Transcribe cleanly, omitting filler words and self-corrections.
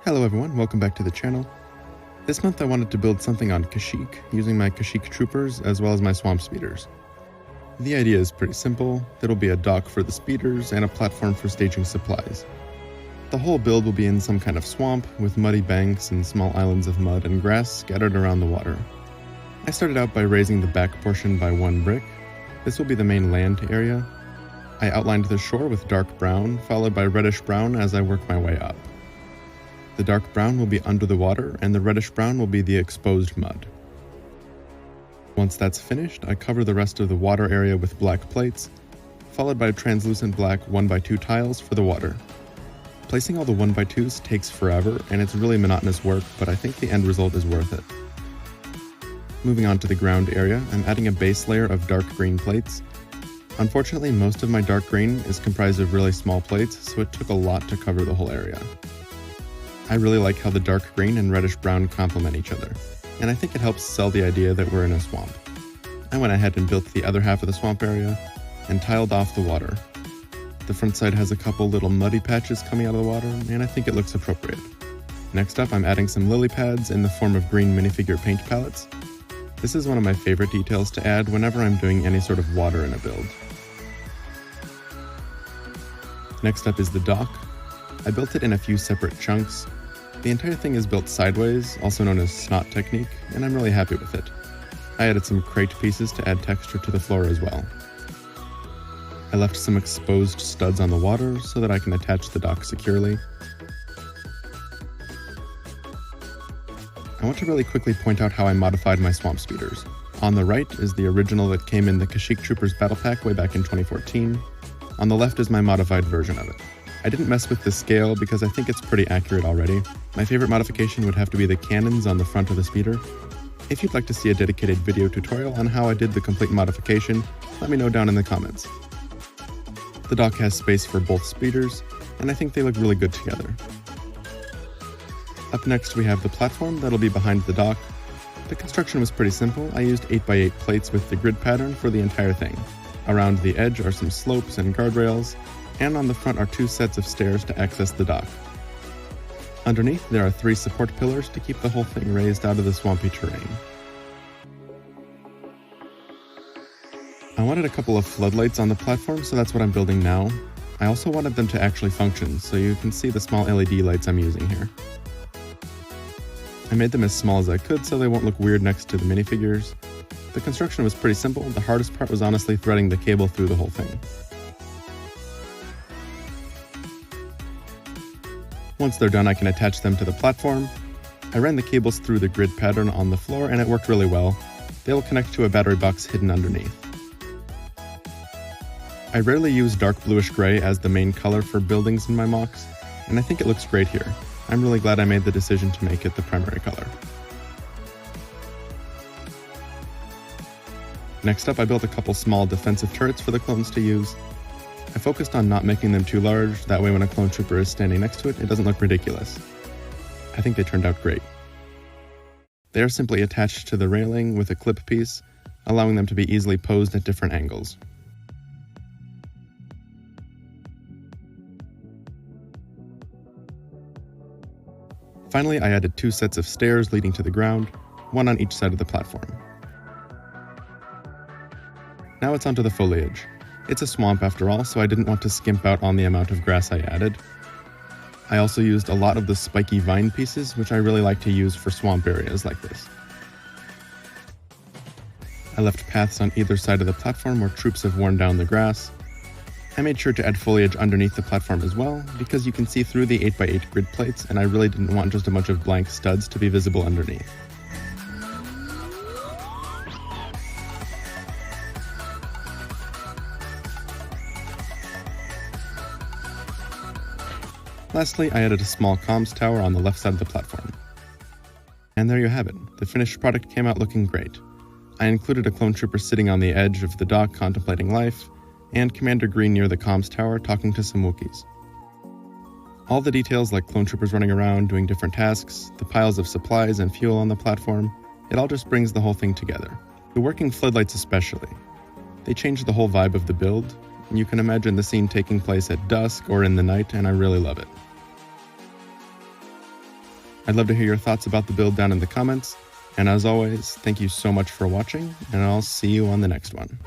Hello everyone, welcome back to the channel. This month I wanted to build something on Kashyyyk, using my Kashyyyk troopers as well as my swamp speeders. The idea is pretty simple. There'll be a dock for the speeders and a platform for staging supplies. The whole build will be in some kind of swamp, with muddy banks and small islands of mud and grass scattered around the water. I started out by raising the back portion by 1 brick. This will be the main land area. I outlined the shore with dark brown, followed by reddish brown as I work my way up. The dark brown will be under the water, and the reddish brown will be the exposed mud. Once that's finished, I cover the rest of the water area with black plates, followed by translucent black 1x2 tiles for the water. Placing all the 1x2s takes forever, and it's really monotonous work, but I think the end result is worth it. Moving on to the ground area, I'm adding a base layer of dark green plates. Unfortunately, most of my dark green is comprised of really small plates, so it took a lot to cover the whole area. I really like how the dark green and reddish brown complement each other, and I think it helps sell the idea that we're in a swamp. I went ahead and built the other half of the swamp area and tiled off the water. The front side has a couple little muddy patches coming out of the water, and I think it looks appropriate. Next up, I'm adding some lily pads in the form of green minifigure paint palettes. This is one of my favorite details to add whenever I'm doing any sort of water in a build. Next up is the dock. I built it in a few separate chunks. The entire thing is built sideways, also known as snot technique, and I'm really happy with it. I added some crate pieces to add texture to the floor as well. I left some exposed studs on the water so that I can attach the dock securely. I want to really quickly point out how I modified my swamp speeders. On the right is the original that came in the Kashyyyk Troopers battle pack way back in 2014. On the left is my modified version of it. I didn't mess with the scale because I think it's pretty accurate already. My favorite modification would have to be the cannons on the front of the speeder. If you'd like to see a dedicated video tutorial on how I did the complete modification, let me know down in the comments. The dock has space for both speeders, and I think they look really good together. Up next we have the platform that'll be behind the dock. The construction was pretty simple. I used 8x8 plates with the grid pattern for the entire thing. Around the edge are some slopes and guardrails, and on the front are 2 sets of stairs to access the dock. Underneath, there are 3 support pillars to keep the whole thing raised out of the swampy terrain. I wanted a couple of floodlights on the platform, so that's what I'm building now. I also wanted them to actually function, so you can see the small LED lights I'm using here. I made them as small as I could so they won't look weird next to the minifigures. The construction was pretty simple. The hardest part was honestly threading the cable through the whole thing. Once they're done, I can attach them to the platform. I ran the cables through the grid pattern on the floor and it worked really well. They will connect to a battery box hidden underneath. I rarely use dark bluish gray as the main color for buildings in my mocks, and I think it looks great here. I'm really glad I made the decision to make it the primary color. Next up, I built a couple small defensive turrets for the clones to use. I focused on not making them too large, that way when a clone trooper is standing next to it, it doesn't look ridiculous. I think they turned out great. They are simply attached to the railing with a clip piece, allowing them to be easily posed at different angles. Finally, I added 2 sets of stairs leading to the ground, 1 on each side of the platform. Now it's onto the foliage. It's a swamp after all, so I didn't want to skimp out on the amount of grass I added. I also used a lot of the spiky vine pieces, which I really like to use for swamp areas like this. I left paths on either side of the platform where troops have worn down the grass. I made sure to add foliage underneath the platform as well, because you can see through the 8x8 grid plates, and I really didn't want just a bunch of blank studs to be visible underneath. Lastly, I added a small comms tower on the left side of the platform. And there you have it. The finished product came out looking great. I included a clone trooper sitting on the edge of the dock contemplating life, and Commander Green near the comms tower talking to some Wookiees. All the details like clone troopers running around doing different tasks, the piles of supplies and fuel on the platform, it all just brings the whole thing together. The working floodlights especially. They change the whole vibe of the build, and you can imagine the scene taking place at dusk or in the night, and I really love it. I'd love to hear your thoughts about the build down in the comments. And as always, thank you so much for watching, and I'll see you on the next one.